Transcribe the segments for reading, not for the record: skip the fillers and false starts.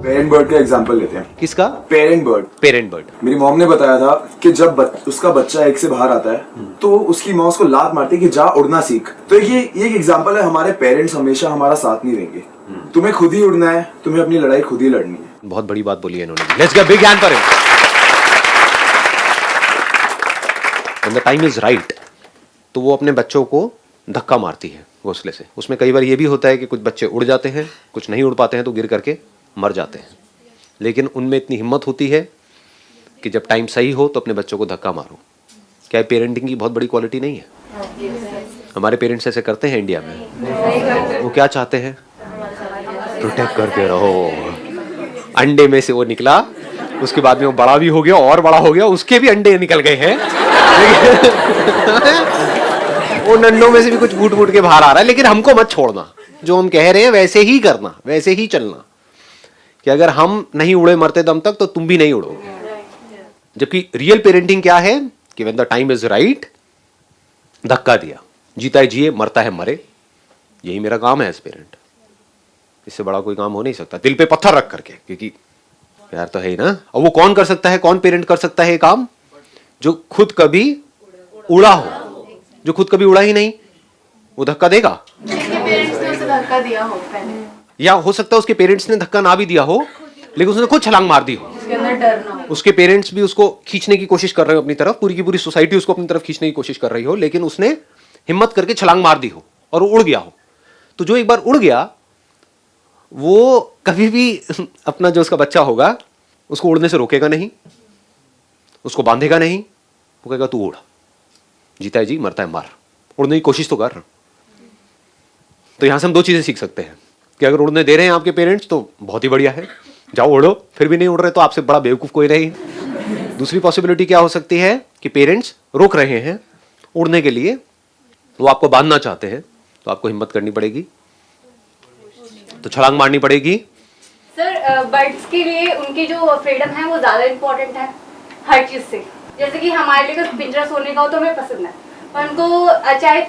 Parent bird का example लेते हैं। किसका? Parent bird. Parent bird. मेरी मॉम ने बताया था कि जब उसका बच्चा एग से बाहर आता है तो उसकी मॉम उसको लात मारती है कि जा उड़ना सीख। तो ये एक एग्जांपल है, हमारे पेरेंट्स हमेशा हमारा साथ नहीं देंगे। तुम्हें खुद ही उड़ना है, तुम्हें अपनी लड़ाई खुद ही लड़नी है। बहुत बड़ी बात बोली है इन्होंने। Let's give big hand for him. When the time is right तो वो अपने बच्चों को धक्का मारती है घोंसले से। उसमें कई बार ये भी होता है कि कुछ बच्चे उड़ जाते हैं, कुछ नहीं उड़ पाते हैं तो गिर करके मर जाते हैं, लेकिन उनमें इतनी हिम्मत होती है कि जब टाइम सही हो तो अपने बच्चों को धक्का मारो। क्या पेरेंटिंग की बहुत बड़ी क्वालिटी नहीं है? हमारे पेरेंट्स ऐसे करते हैं इंडिया में। वो क्या चाहते हैं? प्रोटेक्ट करके रहो। अंडे में से वो निकला, उसके बाद में वो बड़ा भी हो गया और बड़ा हो गया, उसके भी अंडे निकल गए हैं। वो नन्नों में से भी कुछ फूट फूट के बाहर आ रहा है। लेकिन हमको मत छोड़ना, जो हम कह रहे हैं वैसे ही करना, वैसे ही चलना, कि अगर हम नहीं उड़े मरते दम तक तो तुम भी नहीं उड़ोगे। जबकि रियल पेरेंटिंग क्या है कि when the time is right, धक्का दिया, जीता है जिए, मरता है मरे। यही मेरा काम है एज पेरेंट। इससे बड़ा कोई काम हो नहीं सकता, दिल पे पत्थर रख करके, क्योंकि यार तो है ही ना। और वो कौन कर सकता है, कौन पेरेंट कर सकता है ये काम? जो खुद कभी उड़ा हो। जो खुद कभी उड़ा ही नहीं, वो धक्का देगा? पेरेंट्स ने उसे धक्का दिया हो पहले, या हो सकता है उसके पेरेंट्स ने धक्का ना भी दिया हो, लेकिन उसने खुद छलांग मार दी हो। उसके अंदर डर ना हो। उसके पेरेंट्स भी उसको खींचने की कोशिश कर रहे हो अपनी तरफ, पूरी की पूरी सोसाइटी उसको अपनी तरफ खींचने की कोशिश कर रही हो, लेकिन उसने हिम्मत करके छलांग मार दी हो और वो उड़ गया हो। तो जो एक बार उड़ गया, वो कभी भी अपना जो उसका बच्चा होगा उसको उड़ने से रोकेगा नहीं, उसको बांधेगा नहीं। वो कहेगा तू उड़, जीता है जी, मरता है मर, उड़ने की कोशिश तो कर। तो यहां से हम दो चीजें सीख सकते हैं कि अगर उड़ने दे रहे हैं आपके पेरेंट्स तो बहुत ही बढ़िया है, जाओ उड़ो। फिर भी नहीं उड़ रहे तो आपसे बड़ा बेवकूफ कोई नहीं। दूसरी पॉसिबिलिटी क्या हो सकती है कि पेरेंट्स रोक रहे हैं उड़ने के लिए, वो आपको बांधना चाहते हैं, तो आपको हिम्मत करनी पड़ेगी, तो छलांग मारनी पड़ेगी। सर, बर्ड्स के लिए उनकी जो फ्रीडम है वो ज्यादा इम्पोर्टेंट है हर चीज से। जैसे कि हमारे लिए अगर पिंजरा सोने का हो तो हमें पसंद है, पर उनको चाहे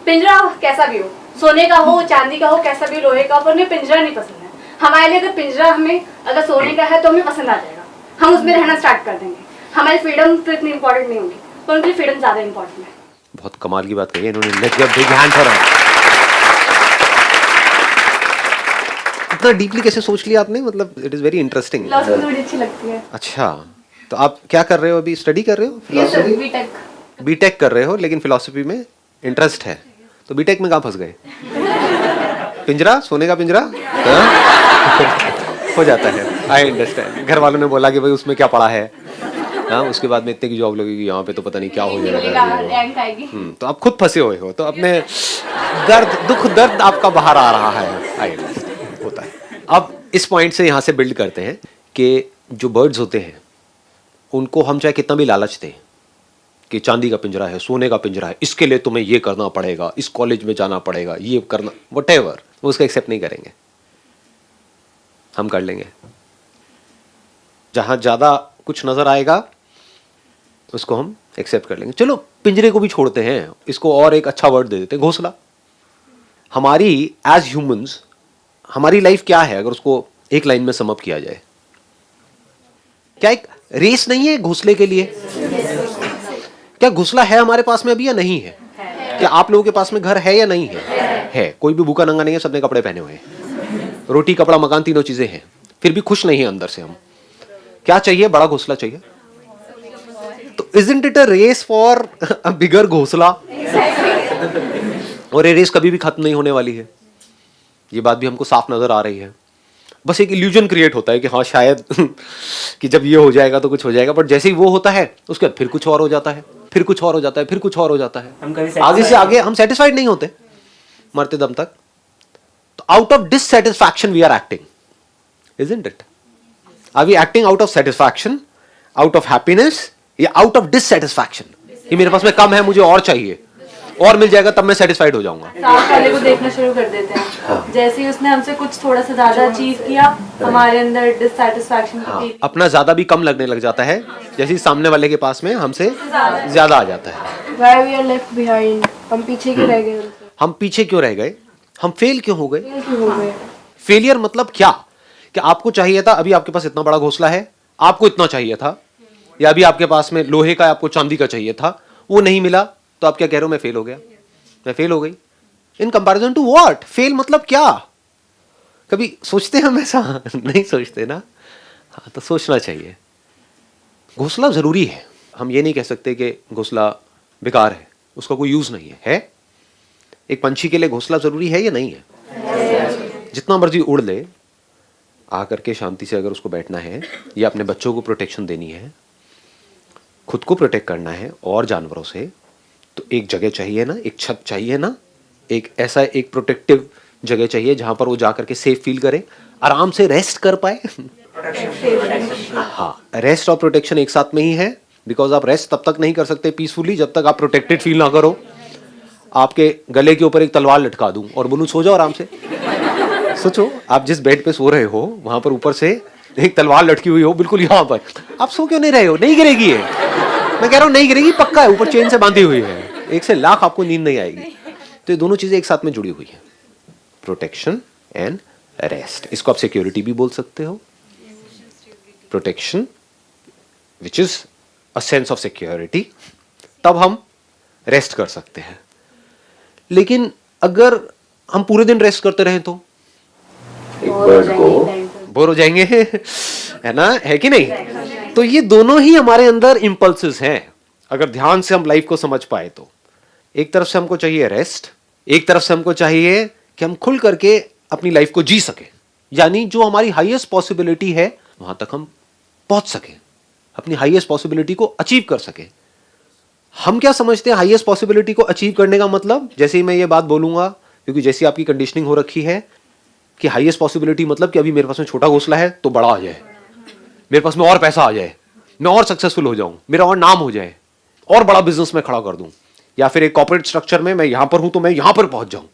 पिंजरा कैसा भी हो, सोने का हो, चांदी का हो, कैसा भी, लोहे का हो, पर उन्हें पिंजरा नहीं पसंद है। हमारे लिए अगर पिंजरा हमें अगर सोने का है तो हमें पसंद आ जाएगा, हम उसमें रहना स्टार्ट कर देंगे। हमारी फ्रीडम तो इतनी इंपॉर्टेंट नहीं होगी, पर उनकी फ्रीडम ज्यादा इंपॉर्टेंट है। बहुत कमाल की बात कही है इन्होंने। Let's give big hand for her. इतना डीपली कैसे सोच लिया आपने? मतलब it is very interesting. Philosophy थोड़ी अच्छी लगती है। अच्छा, तो आप क्या कर रहे हो अभी? स्टडी कर रहे हो? Philosophy BTech. बीटेक कर रहे हो, लेकिन फिलॉसफी में इंटरेस्ट है। तो बीटेक में कहाँ फंस गए? पिंजरा, सोने का पिंजरा? हो जाता है, आई अंडरस्टैंड। घर वालों ने बोला कि भाई उसमें क्या पड़ा है, हाँ, उसके बाद में इतने की जॉब लगेगी, यहाँ पे तो पता नहीं क्या हो जाएगा। रैंक आएगी। तो आप खुद फंसे हुए हो, तो अपने दर्द आपका बाहर आ रहा है, आई अंडरस्टैंड, होता है। अब इस पॉइंट से यहाँ से बिल्ड करते हैं कि जो बर्ड्स होते हैं उनको हम चाहे कितना भी लालच दें कि चांदी का पिंजरा है, सोने का पिंजरा है, इसके लिए तुम्हें ये करना पड़ेगा, इस कॉलेज में जाना पड़ेगा, ये करना, व्हाटएवर, वो उसका एक्सेप्ट नहीं करेंगे। हम कर लेंगे। जहां ज्यादा कुछ नजर आएगा उसको हम एक्सेप्ट कर लेंगे। चलो पिंजरे को भी छोड़ते हैं, इसको और एक अच्छा वर्ड दे देते हैं, घोंसला। हमारी एज ह्यूमंस, हमारी लाइफ क्या है अगर उसको एक लाइन में सम अप किया जाए? क्या एक रेस नहीं है घोंसले के लिए? क्या घोंसला है हमारे पास में अभी या नहीं है? क्या आप लोगों के पास में घर है या नहीं है? है। कोई भी भूखा नंगा नहीं है, सबने कपड़े पहने हुए हैं, रोटी कपड़ा मकान तीनों चीजें हैं, फिर भी खुश नहीं है अंदर से हम। क्या चाहिए? बड़ा घोंसला चाहिए। तो isn't it a race for a bigger घोंसला? और ये रेस कभी भी खत्म नहीं होने वाली है, ये बात भी हमको साफ नजर आ रही है। बस एक इल्यूजन क्रिएट होता है कि हाँ शायद कि जब ये हो जाएगा तो कुछ हो जाएगा, बट जैसे ही वो होता है उसके बाद फिर कुछ और हो जाता है, फिर कुछ और हो जाता है, फिर कुछ और हो जाता है। आगे से आगे हम सेटिस्फाइड नहीं होते मरते दम तक। तो out of dissatisfaction we are acting, isn't it? Are we acting out of satisfaction, out of happiness, या आउट ऑफ डिससैटिस्फैक्शन कि मेरे पास में कम है, मुझे और चाहिए, और मिल जाएगा तब मैं सेटिस्फाइड हो जाऊंगा। साथ वाले को देखना शुरू कर देते हैं। जैसे ही उसने हमसे कुछ थोड़ा सा ज्यादा अचीव किया, हमारे अंदर डिससैटिस्फैक्शन अपना ज्यादा भी कम लगने लग जाता है, जैसे ही सामने वाले के पास में हमसे ज्यादा आ जाता है। Why we are left behind? हम पीछे क्यों रह गए उनसे? हम पीछे क्यों रह गए? हम फेल क्यों हो गए? क्यों हो गए? फेलियर मतलब क्या कि आपको चाहिए था, अभी आपके पास इतना बड़ा घोंसला है, आपको इतना चाहिए था, या अभी आपके पास में लोहे का, आपको चांदी का चाहिए था, वो नहीं मिला, तो आप क्या कह रहे हो, मैं फेल हो गया, मैं फेल हो गई। In comparison to what? Fail मतलब क्या? कभी सोचते हम ऐसा? नहीं सोचते ना। हाँ, तो सोचना चाहिए। घोंसला जरूरी है, हम ये नहीं कह सकते कि घोंसला बेकार है, उसका कोई यूज नहीं है। एक पंछी के लिए घोंसला जरूरी है या नहीं है? जितना मर्जी उड़ ले, आकर के शांति से अगर उसको बैठना है, या अपने बच्चों को प्रोटेक्शन देनी है, खुद को प्रोटेक्ट करना है और जानवरों से, तो एक जगह चाहिए ना, एक छत चाहिए ना, एक ऐसा एक प्रोटेक्टिव जगह चाहिए जहां पर वो जाकर के सेफ फील करे, आराम से रेस्ट कर पाए। हाँ, रेस्ट और प्रोटेक्शन एक साथ में ही है, बिकॉज आप रेस्ट तब तक नहीं कर सकते पीसफुली जब तक आप प्रोटेक्टेड फील ना करो। आपके गले के ऊपर एक तलवार लटका दूं और बोलूं सो जाओ आराम से, सोचो आप जिस बेड पे सो रहे हो वहां पर ऊपर से एक तलवार लटकी हुई हो बिल्कुल यहाँ पर, आप सो क्यों नहीं रहे हो? नहीं गिरेगी ये, मैं कह रहा हूँ नहीं गिरेगी, पक्का है, ऊपर चेन से बांधी हुई है, 1 से लाख आपको नींद नहीं आएगी। तो ये दोनों चीजें एक साथ में जुड़ी हुई है, प्रोटेक्शन एंड रेस्ट। इसको आप सिक्योरिटी भी बोल सकते हो, protection which is a sense of security, तब हम रेस्ट कर सकते हैं। लेकिन अगर हम पूरे दिन रेस्ट करते रहें तो एक बर्ड को बोर हो जाएंगे, है ना, है कि नहीं? तो ये दोनों ही हमारे अंदर इंपल्सेस हैं, अगर ध्यान से हम लाइफ को समझ पाए तो। एक तरफ से हमको चाहिए रेस्ट, एक तरफ से हमको चाहिए कि हम खुल करके अपनी लाइफ को जी सके, यानी जो हमारी हाईएस्ट पॉसिबिलिटी है वहां तक हम पहुंच सके, अपनी हाईएस्ट पॉसिबिलिटी को अचीव कर सके। हम क्या समझते हैं हाईएस्ट पॉसिबिलिटी को अचीव करने का मतलब? जैसे ही मैं ये बात बोलूंगा, क्योंकि जैसी आपकी कंडीशनिंग हो रखी है कि हाईएस्ट पॉसिबिलिटी मतलब कि अभी मेरे पास में छोटा घोंसला है तो बड़ा आ जाए, मेरे पास में और पैसा आ जाए, मैं और सक्सेसफुल हो जाऊं, मेरा और नाम हो जाए, और बड़ा बिजनेस में खड़ा कर दूं, या फिर एक कॉर्पोरेट स्ट्रक्चर में मैं यहां पर हूं तो मैं यहां पर पहुंच जाऊं।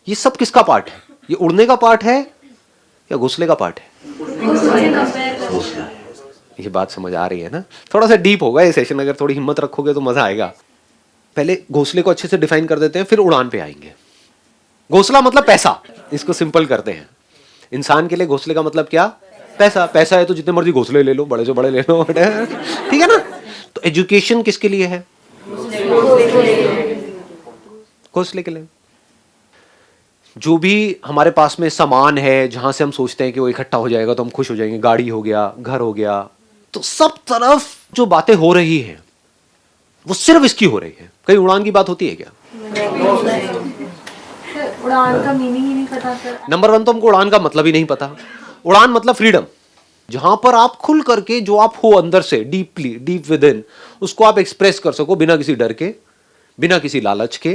ये सब किसका पार्ट है? ये उड़ने का पार्ट है या घोंसले का पार्ट है? ये बात समझ आ रही है ना? थोड़ा सा डीप होगा ये सेशन, अगर थोड़ी हिम्मत रखोगे तो मजा आएगा। पहले घोंसले को अच्छे से डिफाइन कर देते हैं, फिर उड़ान पे आएंगे। घोंसला मतलब पैसा, इसको सिंपल करते हैं। इंसान के लिए घोंसले का मतलब क्या? पैसा। पैसा है तो जितने मर्जी घोंसले ले लो, बड़े से बड़े ले लो, ठीक है ना? तो एजुकेशन किसके लिए है? घोंसले के लिए। जो भी हमारे पास में सामान है, जहां से हम सोचते हैं कि वो इकट्ठा हो जाएगा तो हम खुश हो जाएंगे, गाड़ी हो गया, घर हो गया, तो सब तरफ जो बातें हो रही हैं वो सिर्फ इसकी हो रही है। कहीं उड़ान की बात होती है क्या? उड़ान का मीनिंग ही नहीं पता सर। नंबर 1 तो हमको उड़ान का मतलब ही नहीं पता। उड़ान मतलब फ्रीडम, जहां पर आप खुल करके जो आप हो अंदर से डीपली, डीप विद इन, उसको आप एक्सप्रेस कर सको बिना किसी डर के, बिना किसी लालच के।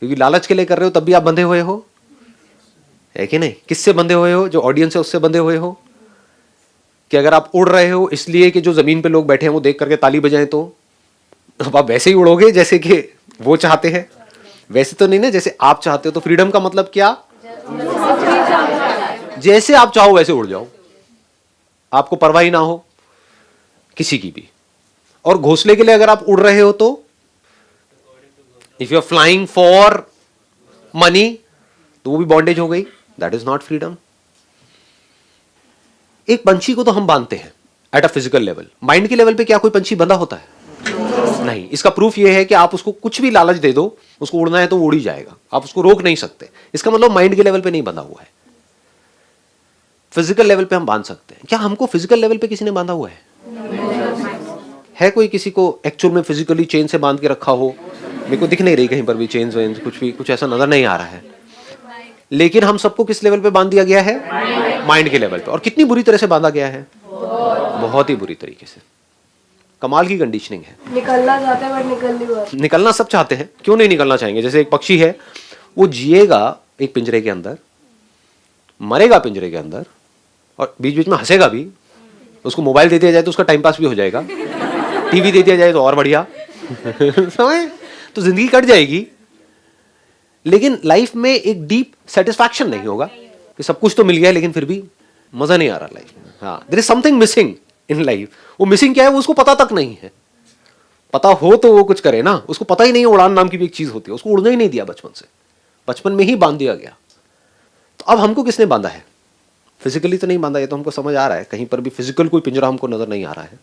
क्योंकि लालच के लिए कर रहे हो तब भी आप बंधे हुए हो, है कि नहीं? किससे बंधे हुए हो? जो ऑडियंस है उससे बंधे हुए हो। कि अगर आप उड़ रहे हो इसलिए कि जो जमीन पे लोग बैठे हैं वो देख करके ताली बजाएं, तो अब आप वैसे ही उड़ोगे जैसे कि वो चाहते हैं? वैसे तो नहीं ना, जैसे आप चाहते हो। तो फ्रीडम का मतलब क्या? जैसे आप चाहो वैसे उड़ जाओ, आपको परवाह ही ना हो किसी की भी। और घोंसले के लिए अगर आप उड़ रहे हो तो if you are flying for money तो वो भी बॉन्डेज हो गई, दैट इज नॉट फ्रीडम। एक पंछी को तो हम बांधते हैं at a physical level, mind के लेवल पे क्या कोई पंछी बंधा होता है? नहीं। इसका प्रूफ ये है कि आप उसको कुछ भी लालच दे दो, उसको उड़ना है तो वो उड़ ही जाएगा, आप उसको रोक नहीं सकते। इसका मतलब माइंड के लेवल पे नहीं बंधा हुआ है, फिजिकल लेवल पे हम बांध सकते हैं। क्या हमको फिजिकल लेवल पे किसी ने बांधा हुआ है कोई किसी को एक्चुअल में फिजिकली चेन से बांध के रखा हो? मेरे को दिख नहीं रही कहीं पर भी चेन वेन, कुछ ऐसा नजर नहीं आ रहा है। लेकिन हम सबको किस लेवल पे बांध दिया गया है? माइंड के लेवल पे। और कितनी बुरी तरह से बांधा गया है? बहुत ही बुरी तरीके से। कमाल की कंडीशनिंग है। निकलना चाहते हैं बट निकल नहीं पाते। निकलना सब चाहते हैं, क्यों नहीं निकलना चाहेंगे? जैसे एक पक्षी है, वो जिएगा एक पिंजरे के अंदर, मरेगा पिंजरे के अंदर, और बीच बीच में हंसेगा भी। उसको मोबाइल दे दिया जाए तो उसका टाइम पास भी हो जाएगा, टीवी दे दिया जाए तो और बढ़िया समझ? तो जिंदगी कट जाएगी, लेकिन लाइफ में एक डीप सेटिस्फैक्शन नहीं होगा कि सब कुछ तो मिल गया लेकिन फिर भी मजा नहीं आ रहा लाइफ में। हाँ, there is something missing in life. वो मिसिंग क्या है वो उसको पता तक नहीं है। पता हो तो वो कुछ करे ना, उसको पता ही नहीं है उड़ान नाम की भी एक चीज होती है। उसको उड़ने ही नहीं दिया बचपन से, बचपन में ही बांध दिया गया। तो अब हमको किसने बांधा है? फिजिकली तो नहीं बांधा, ये तो हमको समझ आ रहा है, कहीं पर भी फिजिकल कोई पिंजरा हमको नजर नहीं आ रहा है,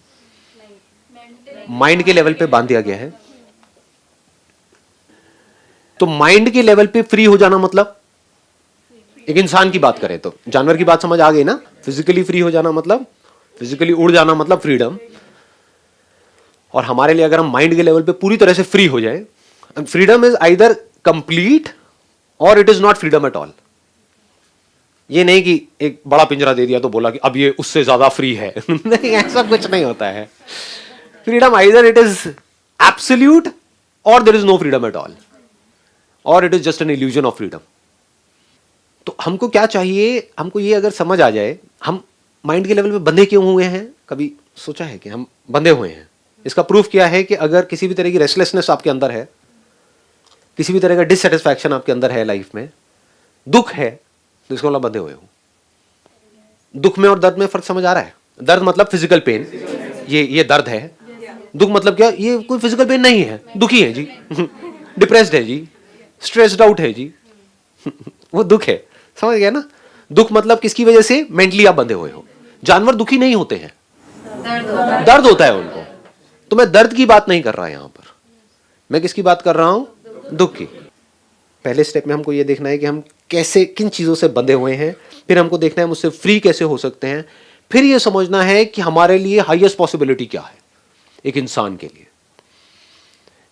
माइंड के लेवल पे बांध दिया गया है। तो माइंड के लेवल पे फ्री हो जाना मतलब, एक इंसान की बात करें तो, जानवर की बात समझ आ गई ना, फिजिकली फ्री हो जाना मतलब, फिजिकली उड़ जाना मतलब फ्रीडम। और हमारे लिए अगर हम माइंड के लेवल पे पूरी तरह से फ्री हो जाए, फ्रीडम इज आइदर कंप्लीट और it is not freedom at all. ये नहीं कि एक बड़ा पिंजरा दे दिया तो बोला कि अब ये उससे ज्यादा फ्री है नहीं, ऐसा कुछ नहीं होता है। Freedom either it is absolute और there is no freedom at all, और it is just an illusion of freedom. तो हमको क्या चाहिए, हमको ये अगर समझ आ जाए हम माइंड के लेवल पे बंधे क्यों हुए हैं, कभी सोचा है कि हम बंधे हुए हैं? इसका प्रूफ क्या है कि अगर किसी भी तरह की रेस्टलेसनेस आपके अंदर है, किसी भी तरह का डिससेटिस्फैक्शन आपके अंदर है, लाइफ में दुख है, तो इसको मतलब बंधे हुए हो। दुख में और दर्द में फर्क समझ आ रहा है? दर्द मतलब फिजिकल पेन, ये दर्द है। दुख मतलब क्या, ये कोई फिजिकल पेन नहीं है, दुखी है जी डिप्रेस्ड है जी, स्ट्रेस्ड आउट है जी वो दुख है, समझ गया ना? दुख मतलब किसकी वजह से मेंटली आप बंधे हुए हो। जानवर दुखी नहीं होते हैं, दर्द होता है उनको। तो मैं दर्द की बात नहीं कर रहा यहां पर, मैं किसकी बात कर रहा हूं, दुख की। पहले स्टेप में हमको यह देखना है कि हम कैसे, किन चीजों से बंधे हुए हैं, फिर हमको देखना है हम उससे फ्री कैसे हो सकते हैं, फिर यह समझना है कि हमारे लिए हाईएस्ट पॉसिबिलिटी क्या है एक इंसान के लिए।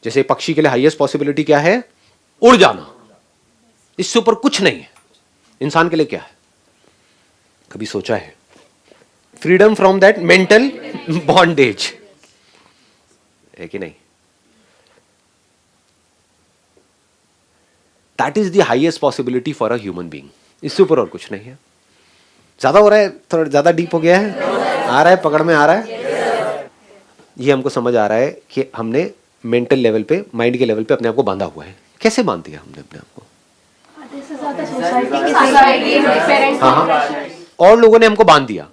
जैसे पक्षी के लिए हाईएस्ट पॉसिबिलिटी क्या है, उड़ जाना, इससे ऊपर कुछ नहीं है। इंसान के लिए क्या है, कभी सोचा है? Freedom from that mental bondage, है कि नहीं? That is the highest possibility for a human being, इससे ऊपर और कुछ नहीं है। ज्यादा हो रहा है, थोड़ा ज्यादा डीप हो गया है, आ रहा है, पकड़ में आ रहा है। ये हमको समझ आ रहा है कि हमने मेंटल लेवल पे, माइंड के लेवल पे अपने आप को बांधा हुआ है। कैसे बांध दिया हमने अपने आप को? हाँ, और लोगों ने हमको बांध दिया।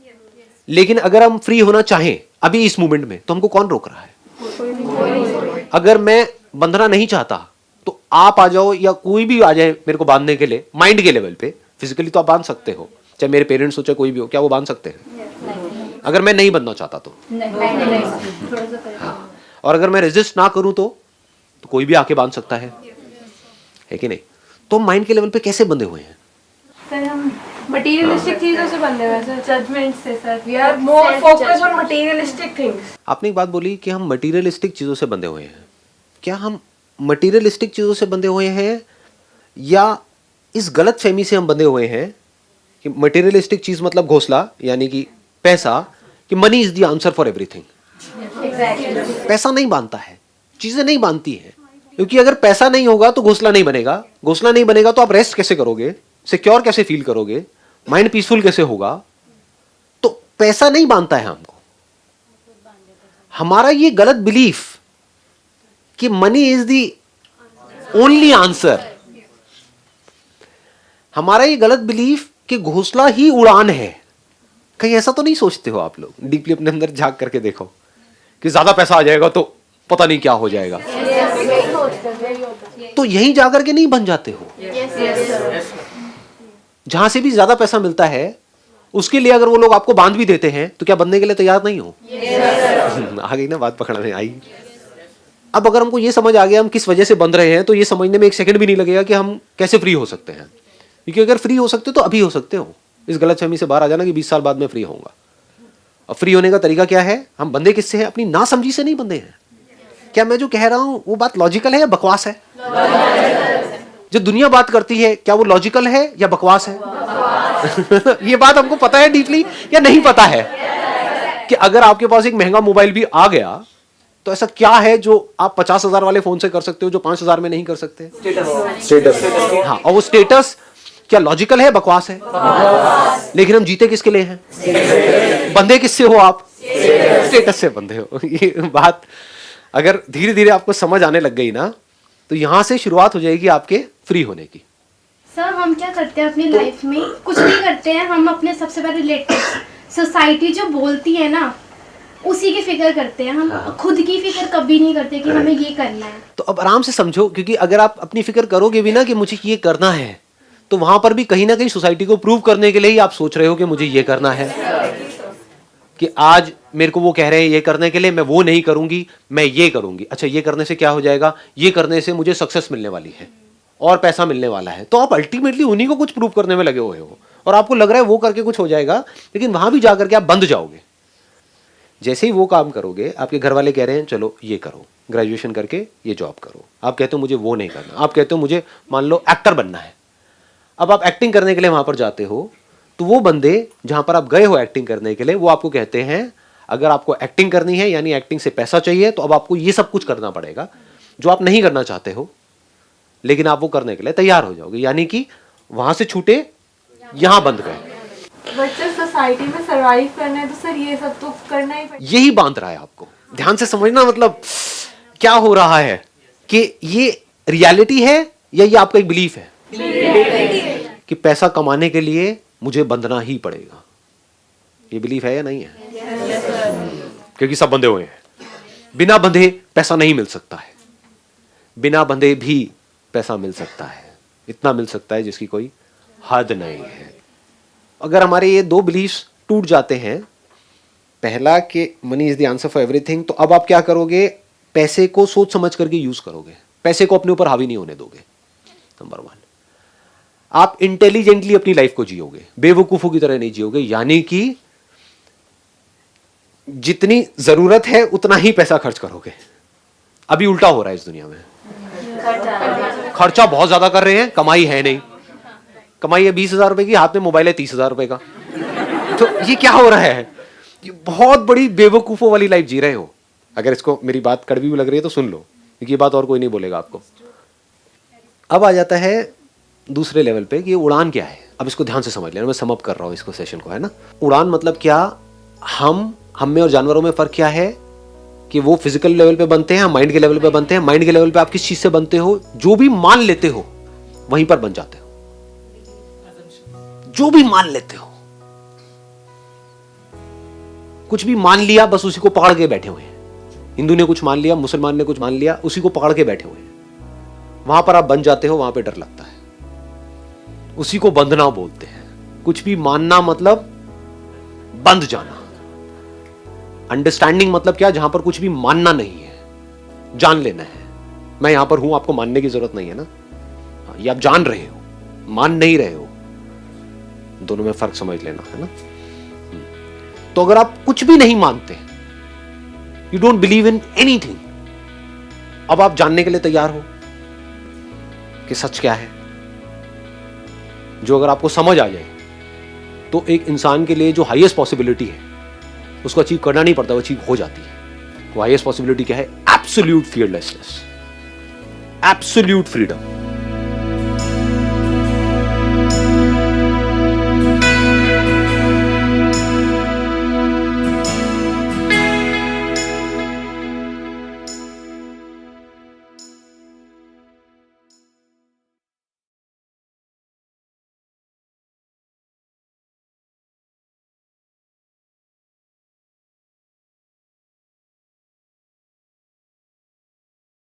लेकिन अगर हम फ्री होना चाहें अभी इस मोमेंट में, तो हमको कौन रोक रहा है? अगर मैं बंधना नहीं चाहता तो आप आ जाओ, या कोई भी आ जाए मेरे को बांधने के लिए, माइंड के लेवल पे। फिजिकली तो आप बांध सकते हो, चाहे मेरे पेरेंट्स हो चाहे कोई भी हो, क्या वो बांध सकते हैं? अगर मैं नहीं बंधना चाहता तो हाँ। और अगर मैं रेजिस्ट ना करूं तो कोई भी आके बांध सकता है कि नहीं? तो माइंड के लेवल पे कैसे बंधे हुए हैं? सर हम मटेरियलिस्टिक चीजों से बंधे हुए हैं सर, जजमेंट से sir. We are more focused on materialistic things. आपने एक बात बोली कि हम मटेरियलिस्टिक चीजों से बंधे हुए हैं। क्या हम मटेरियलिस्टिक चीजों से बंधे हुए हैं, या इस गलत फहमी से हम बंधे हुए हैं कि मटेरियलिस्टिक चीज मतलब घोंसला, यानी कि पैसा, कि money is the answer for everything. पैसा नहीं बांधता है, चीजें नहीं बांधती है, क्योंकि अगर पैसा नहीं होगा तो घोंसला नहीं बनेगा, घोंसला नहीं बनेगा तो आप रेस्ट कैसे करोगे, सिक्योर कैसे फील करोगे, माइंड पीसफुल कैसे होगा? तो पैसा नहीं बांधता है हमको। हमारा ये गलत बिलीफ कि money is the only answer, हमारा ये गलत बिलीफ कि घोंसला ही उड़ान है। कहीं ऐसा तो नहीं सोचते हो आप लोग? डीपली अपने अंदर झांक करके देखो कि ज्यादा पैसा आ जाएगा तो पता नहीं क्या हो जाएगा। तो यहीं जाकर के नहीं बन जाते हो। जहां से भी ज्यादा पैसा मिलता है उसके लिए अगर वो लोग आपको बांध भी देते हैं तो क्या बनने के लिए तैयार नहीं हो? आ गई ना बात, पकड़ में आई। अब अगर हमको ये समझ आ गया हम किस वजह से बंध रहे हैं, तो ये समझने में एक सेकंड भी नहीं लगेगा कि हम कैसे फ्री हो सकते हैं। क्योंकि अगर फ्री हो सकते हो तो अभी हो सकते हो। इस गलतफहमी से बाहर आ जाना कि 20 साल बाद मैं फ्री होऊंगा। अब फ्री होने का तरीका क्या है? हम बंधे किससे हैं? अपनी नासमझी से नहीं बंधे हैं। क्या मैं जो कह रहा हूं वो बात लॉजिकल है या बकवास है? जो दुनिया बात करती है क्या वो लॉजिकल है या बकवास है? ये बात हमको पता है डीपली या नहीं पता है कि अगर आपके पास एक महंगा मोबाइल भी आ गया तो ऐसा क्या है जो आप 50,000 वाले फोन से कर सकते हो जो 5,000 में नहीं कर सकते? स्टेटस। हाँ, और वो स्टेटस क्या लॉजिकल है, बकवास है? लेकिन हम जीते किसके लिए हैं? बंधे किससे हो आप? स्टेटस से बंधे हो। ये बात अगर धीरे धीरे आपको समझ आने लग गई ना, तो यहां से शुरुआत हो जाएगी आपके फ्री होने की। सर हम क्या करते हैं अपनी लाइफ में? कुछ नहीं करते हैं हम। अपने सबसे पहले रिलेटिव, सोसाइटी जो बोलती है ना, उसी की फिक्र करते हैं हम। खुद की फिक्र कभी नहीं करते कि हमें ये करना है। तो अब आराम से समझो, क्योंकि अगर आप अपनी फिक्र करोगे भी ना कि मुझे ये करना है, तो वहां पर भी कहीं ना कहीं सोसाइटी को प्रूव करने के लिए ही आप सोच रहे हो कि मुझे ये करना है, कि आज मेरे को वो कह रहे हैं ये करने के लिए, मैं वो नहीं करूंगी, मैं ये करूंगी। अच्छा, ये करने से क्या हो जाएगा? ये करने से मुझे सक्सेस मिलने वाली है और पैसा मिलने वाला है। तो आप अल्टीमेटली उन्हीं को कुछ प्रूव करने में लगे हुए हो और आपको लग रहा है वो करके कुछ हो जाएगा, लेकिन वहां भी जाकर के आप बंद जाओगे। जैसे ही वो काम करोगे, आपके घर वाले कह रहे हैं चलो ये करो, ग्रेजुएशन करके ये जॉब करो, आप कहते हो मुझे वो नहीं करना, आप कहते हो मुझे मान लो एक्टर बनना है। अब आप एक्टिंग करने के लिए वहां पर जाते हो, तो वो बंदे जहां पर आप गए हो एक्टिंग करने के लिए, वो आपको कहते हैं अगर आपको एक्टिंग करनी है यानी एक्टिंग से पैसा चाहिए, तो अब आपको ये सब कुछ करना पड़ेगा जो आप नहीं करना चाहते हो, लेकिन आप वो करने के लिए तैयार हो जाओगे। यानी कि वहां से छूटे, यहां बंद गए। बच्चे सोसाइटी में सरवाइव करना है तो सर ये सब तो करना ही पड़ेगा। यही बांध रहा है आपको। ध्यान से समझना, मतलब क्या हो रहा है कि ये रियलिटी है या ये आपका एक बिलीफ है कि पैसा कमाने के लिए मुझे बंधना ही पड़ेगा। ये बिलीफ है या नहीं है? क्योंकि सब बंधे हुए हैं। बिना बंधे पैसा नहीं मिल सकता है, बिना बंधे भी पैसा मिल सकता है, इतना मिल सकता है जिसकी कोई हद नहीं है। अगर हमारे ये दो बिलीफ्स टूट जाते हैं, पहला कि money is the answer for everything, तो अब आप क्या करोगे? पैसे को सोच समझ करके यूज करोगे, पैसे को अपने ऊपर हावी नहीं होने दोगे। नंबर 1, आप इंटेलिजेंटली अपनी लाइफ को जियोगे, बेवकूफों की तरह नहीं जियोगे। यानी कि जितनी जरूरत है उतना ही पैसा खर्च करोगे। अभी उल्टा हो रहा है इस दुनिया में, खर्चा बहुत ज्यादा कर रहे हैं, कमाई है नहीं। कमाई है 20,000 रुपए की, हाथ में मोबाइल है 30,000 रुपए का। तो ये क्या हो रहा है? ये बहुत बड़ी बेवकूफों वाली लाइफ जी रहे हो। अगर इसको मेरी बात कड़वी भी लग रही है तो सुन लो, क्योंकि ये बात और कोई नहीं बोलेगा आपको। अब आ जाता है दूसरे लेवल पे कि उड़ान क्या है। अब इसको ध्यान से समझ लेना, मैं सम अप कर रहा हूं इसको, सेशन को, है ना। उड़ान मतलब क्या? हम में और जानवरों में फर्क क्या है कि वो फिजिकल लेवल पे बनते हैं, हम माइंड के लेवल पे बनते हैं। माइंड के लेवल पे आप किस चीज से बनते हो? जो भी मान लेते हो वहीं पर बन जाते हो। जो भी मान लेते हो, कुछ भी मान लिया, बस उसी को पकड़ के बैठे हुए हैं। हिंदू ने कुछ मान लिया, मुसलमान ने कुछ मान लिया, उसी को पकड़ के बैठे हुए हैं। वहां पर आप बन जाते हो, वहां पे डर लगता है। उसी को बंधना बोलते हैं। कुछ भी मानना मतलब बंध जाना। अंडरस्टैंडिंग मतलब क्या? जहां पर कुछ भी मानना नहीं है, जान लेना है। मैं यहां पर हूं, आपको मानने की जरूरत नहीं है ना। ये आप जान रहे हो, मान नहीं रहे हो। दोनों में फर्क समझ लेना, है ना। तो अगर आप कुछ भी नहीं मानते, you don't believe in anything, अब आप जानने के लिए तैयार हो कि सच क्या है। जो अगर आपको समझ आ जाए तो एक इंसान के लिए जो हाईएस्ट पॉसिबिलिटी है उसको अचीव करना नहीं पड़ता, वो अचीव हो जाती है। वो हाईएस्ट पॉसिबिलिटी क्या है? Absolute fearlessness, absolute freedom.